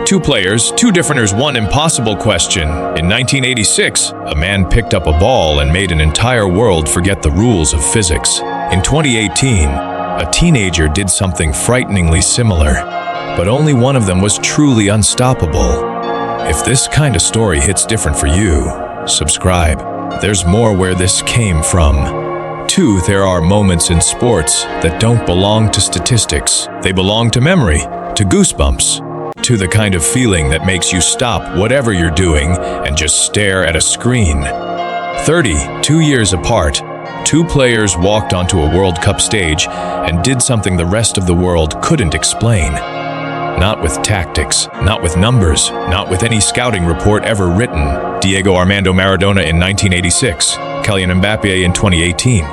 Two players, two differenters, one impossible question. In 1986, a man picked up a ball and made an entire world forget the rules of physics. In 2018, a teenager did something frighteningly similar, but only one of them was truly unstoppable. If this kind of story hits different for you, subscribe. There's more where this came from. 2. There are moments in sports that don't belong to statistics. They belong to memory, to goosebumps, to the kind of feeling that makes you stop whatever you're doing and just stare at a screen. 2 years apart, two players walked onto a World Cup stage and did something the rest of the world couldn't explain. Not with tactics, not with numbers, not with any scouting report ever written. Diego Armando Maradona in 1986, Kylian Mbappé in 2018.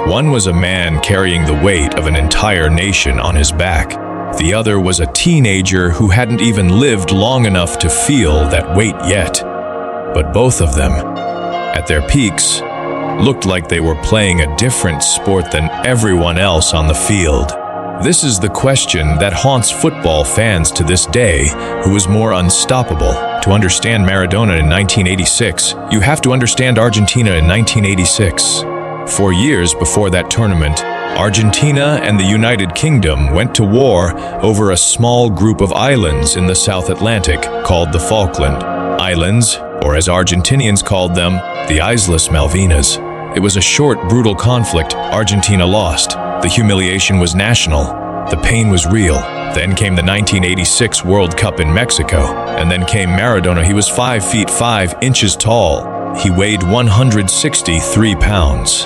One was a man carrying the weight of an entire nation on his back. The other was a teenager who hadn't even lived long enough to feel that weight yet. But both of them, at their peaks, looked like they were playing a different sport than everyone else on the field. This is the question that haunts football fans to this day: who is more unstoppable? To understand Maradona in 1986, you have to understand Argentina in 1986. 4 years before that tournament, Argentina and the United Kingdom went to war over a small group of islands in the South Atlantic called the Falkland Islands, or as Argentinians called them, the Islas Malvinas. It was a short, brutal conflict. Argentina lost. The humiliation was national. The pain was real. Then came the 1986 World Cup in Mexico. And then came Maradona. He was 5 feet 5 inches tall. He weighed 163 pounds.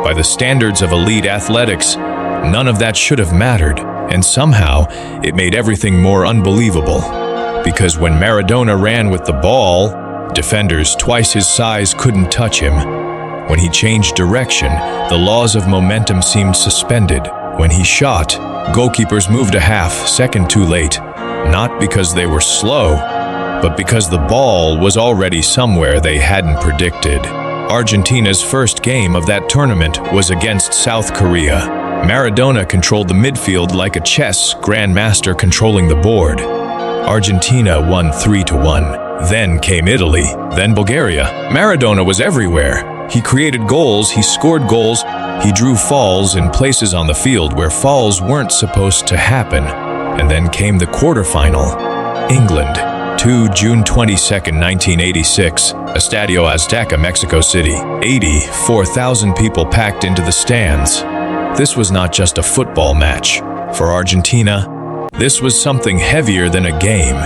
By the standards of elite athletics, none of that should have mattered. And somehow, it made everything more unbelievable. Because when Maradona ran with the ball, defenders twice his size couldn't touch him. When he changed direction, the laws of momentum seemed suspended. When he shot, goalkeepers moved a half-second too late, not because they were slow, but because the ball was already somewhere they hadn't predicted. Argentina's first game of that tournament was against South Korea. Maradona controlled the midfield like a chess grandmaster controlling the board. Argentina won 3-1. Then came Italy, then Bulgaria. Maradona was everywhere. He created goals, he scored goals, he drew fouls in places on the field where fouls weren't supposed to happen. And then came the quarterfinal. England, June 22, 1986, Estadio Azteca, Mexico City. 84,000 people packed into the stands. This was not just a football match. For Argentina, this was something heavier than a game.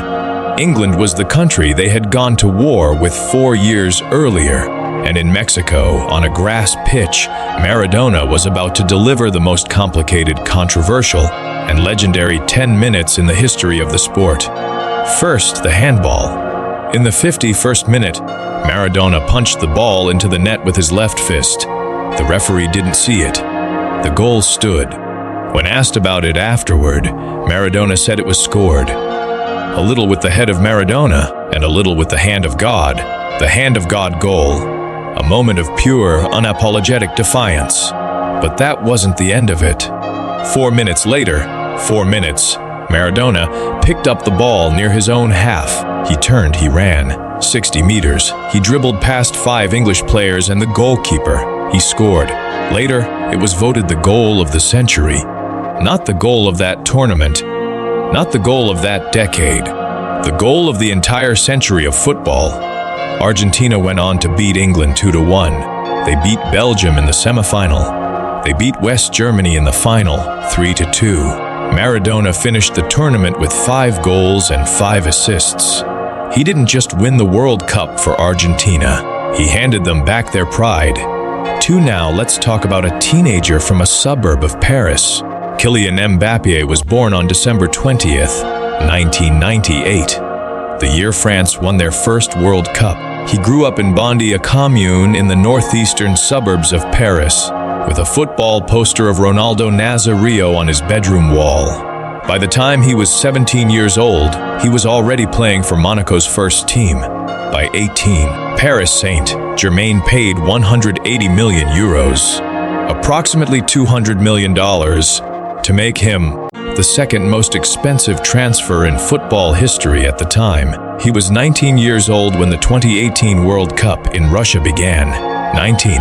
England was the country they had gone to war with 4 years earlier. And in Mexico, on a grass pitch, Maradona was about to deliver the most complicated, controversial, and legendary 10 minutes in the history of the sport. First, the handball. In the 51st minute, Maradona punched the ball into the net with his left fist. The referee didn't see it. The goal stood. When asked about it afterward, Maradona said it was scored. A little with the head of Maradona, and a little with the hand of God. The hand of God goal. A moment of pure, unapologetic defiance. But that wasn't the end of it. 4 minutes later, 4 minutes, Maradona picked up the ball near his own half. He turned, he ran. 60 meters. He dribbled past 5 English players and the goalkeeper. He scored. Later, it was voted the goal of the century. Not the goal of that tournament. Not the goal of that decade. The goal of the entire century of football. Argentina went on to beat England 2-1. They beat Belgium in the semifinal. They beat West Germany in the final 3-2. Maradona finished the tournament with 5 goals and 5 assists. He didn't just win the World Cup for Argentina. He handed them back their pride. Now let's talk about a teenager from a suburb of Paris. Kylian Mbappé was born on December 20th, 1998. The year France won their first World Cup. He grew up in Bondy, a commune in the northeastern suburbs of Paris, with a football poster of Ronaldo Nazario on his bedroom wall. By the time he was 17 years old, he was already playing for Monaco's first team. By 18, Paris Saint-Germain paid 180 million euros, approximately $200 million, to make him the second most expensive transfer in football history at the time. He was 19 years old when the 2018 World Cup in Russia began. 19.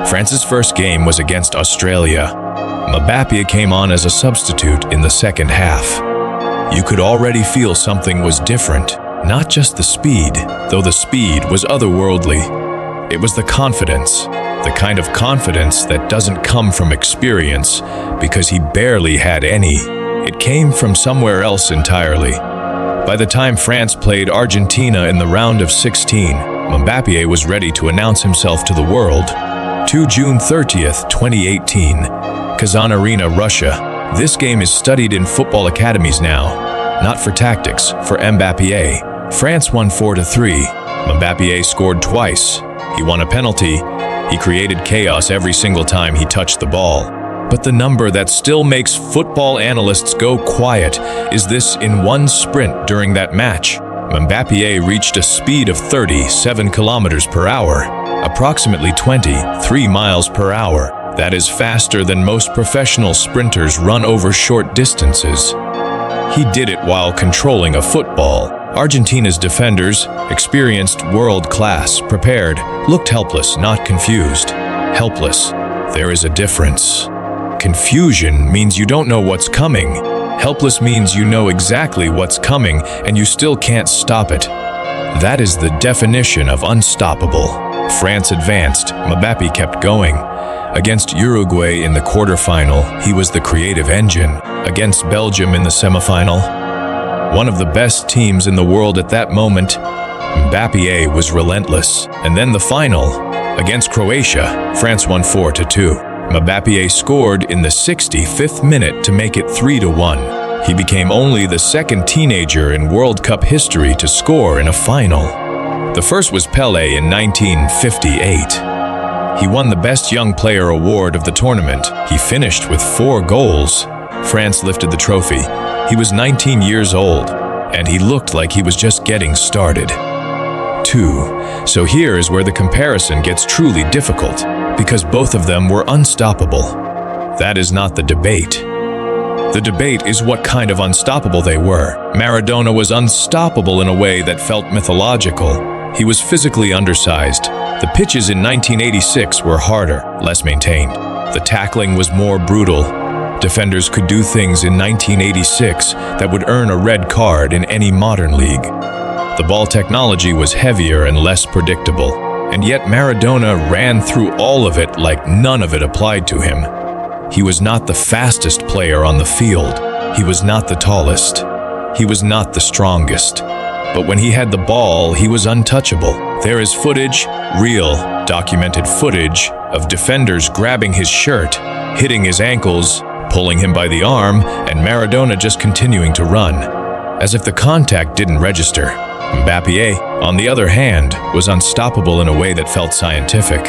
France's first game was against Australia. Mbappé came on as a substitute in the second half. You could already feel something was different. Not just the speed, though the speed was otherworldly. It was the confidence. The kind of confidence that doesn't come from experience, because he barely had any. It came from somewhere else entirely. By the time France played Argentina in the round of 16, Mbappé was ready to announce himself to the world. To June 30th, 2018, Kazan Arena, Russia. This game is studied in football academies now, not for tactics, for Mbappé. France won 4-3. Mbappé scored twice. He won a penalty. He created chaos every single time he touched the ball. But the number that still makes football analysts go quiet is this: in one sprint during that match, Mbappé reached a speed of 37 kilometers per hour, approximately 23 miles per hour. That is faster than most professional sprinters run over short distances. He did it while controlling a football. Argentina's defenders, experienced, world-class, prepared, looked helpless, not confused. Helpless. There is a difference. Confusion means you don't know what's coming. Helpless means you know exactly what's coming and you still can't stop it. That is the definition of unstoppable. France advanced. Mbappé kept going. Against Uruguay in the quarterfinal, he was the creative engine. Against Belgium in the semifinal, one of the best teams in the world at that moment, Mbappé was relentless. And then the final, against Croatia, France won 4-2. Mbappé scored in the 65th minute to make it 3-1. He became only the second teenager in World Cup history to score in a final. The first was Pelé in 1958. He won the Best Young Player award of the tournament. He finished with 4 goals. France lifted the trophy. He was 19 years old, and he looked like he was just getting started. 2. So here is where the comparison gets truly difficult, because both of them were unstoppable. That is not the debate. The debate is what kind of unstoppable they were. Maradona was unstoppable in a way that felt mythological. He was physically undersized. The pitches in 1986 were harder, less maintained. The tackling was more brutal. Defenders could do things in 1986 that would earn a red card in any modern league. The ball technology was heavier and less predictable, and yet Maradona ran through all of it like none of it applied to him. He was not the fastest player on the field. He was not the tallest. He was not the strongest. But when he had the ball, he was untouchable. There is footage, real, documented footage, of defenders grabbing his shirt, hitting his ankles, pulling him by the arm, and Maradona just continuing to run, as if the contact didn't register. Mbappé, on the other hand, was unstoppable in a way that felt scientific.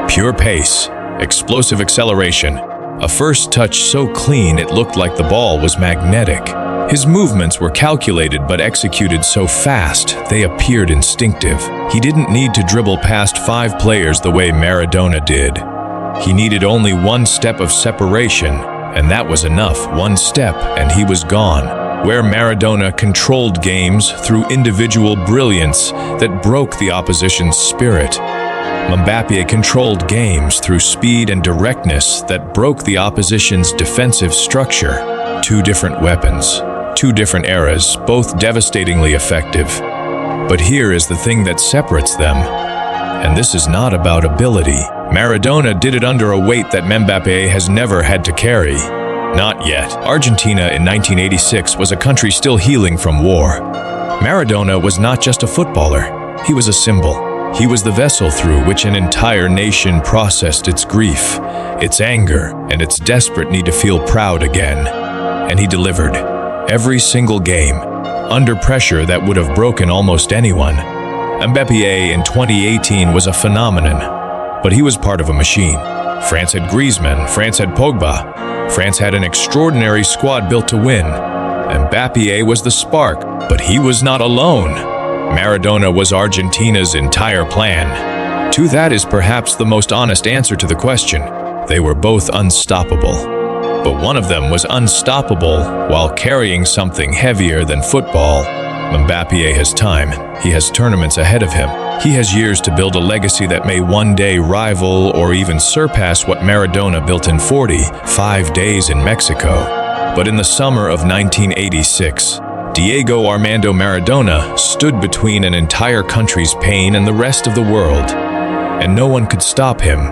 Pure pace, explosive acceleration, a first touch so clean it looked like the ball was magnetic. His movements were calculated but executed so fast they appeared instinctive. He didn't need to dribble past 5 players the way Maradona did. He needed only one step of separation, and that was enough. One step, and he was gone. Where Maradona controlled games through individual brilliance that broke the opposition's spirit, Mbappé controlled games through speed and directness that broke the opposition's defensive structure. 2 different weapons, 2 different eras, both devastatingly effective. But here is the thing that separates them, and this is not about ability. Maradona did it under a weight that Mbappé has never had to carry. Not yet. Argentina in 1986 was a country still healing from war. Maradona was not just a footballer, he was a symbol. He was the vessel through which an entire nation processed its grief, its anger, and its desperate need to feel proud again. And he delivered. Every single game, under pressure that would have broken almost anyone. Mbappé in 2018 was a phenomenon, but he was part of a machine. France had Griezmann, France had Pogba, France had an extraordinary squad built to win. Mbappé was the spark, but he was not alone. Maradona was Argentina's entire plan. To that is perhaps the most honest answer to the question. They were both unstoppable. but one of them was unstoppable while carrying something heavier than football. Mbappé has time. He has tournaments ahead of him. He has years to build a legacy that may one day rival or even surpass what Maradona built in 45 days in Mexico. But in the summer of 1986, Diego Armando Maradona stood between an entire country's pain and the rest of the world, and no one could stop him.